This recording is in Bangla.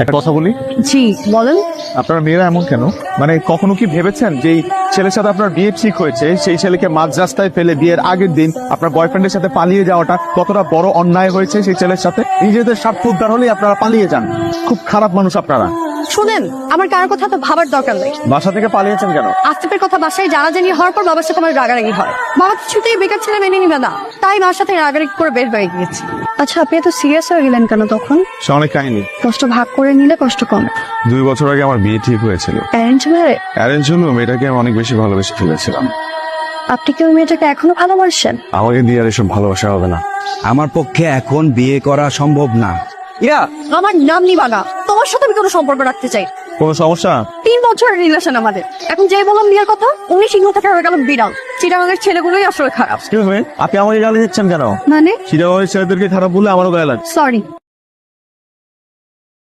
একটা কথা বলি, জি বলেন। আপনার মেয়েরা এমন কেন? মানে কখনো কি ভেবেছেন যে এই ছেলের সাথে আপনার বিয়ে ঠিক হয়েছে, সেই ছেলেকে মাঝ রাস্তায় ফেলে বিয়ের আগের দিন আপনার বয়ফ্রেন্ডের সাথে পালিয়ে যাওয়াটা কতটা বড় অন্যায় হয়েছে সেই ছেলের সাথে? নিজেদের স্বার্থ উদ্ধার হলেই আপনারা পালিয়ে যান। খুব খারাপ মানুষ আপনারা। শুনেন, আমার কারোর কথা তো ভাবার দরকার নেই। বাসা থেকে পালিয়েছেন কেন? আসিফের কথা বাসায় জানাজানি হওয়ার পর বাবার সাথে আমার রাগারাগি হয়। বাবা কিছুতেই বেকার ছেলে মেনে নিবে না, তাই মার সাথে রাগারাগি করে বের হয়ে গিয়েছি। আচ্ছা, আপনি এত সিরিয়াস হয়ে গেলেন কেন তখন? সে অনেক কাহিনী। কষ্ট ভাগ করে নিলে কষ্ট কমে। 2 বছর আগে আমার বিয়ে ঠিক হয়েছিল। Arrange marriage? অ্যারেঞ্জ হলো, মেয়েটাকে আমি অনেক বেশি ভালোবেসে ফেলেছিলাম। আপনি কি ওই মেয়েটাকে এখনো ভালোবাসেন? আমাকে দিয়ে আর এসব ভালোবাসা হবে না। আমার পক্ষে এখন বিয়ে করা সম্ভব না। আমার নাম নিবা না, তোমার সাথে আমি কোনো সম্পর্ক রাখতে চাই। কোনো সমস্যা? 3 বছরের রিলেশন আমাদের, এখন যে বললাম বিয়ের কথা উনি সিংহ থেকে হয়ে গেল বিড়াল। চিটাগাঙের ছেলেগুলোই আসলে খারাপ। আপনি আমাকে গালি দিচ্ছেন কেন? মানে চিটাগাঁয়ের ছেলেদেরকে খারাপ বললে আমারও গায়ে লাগে। সরি।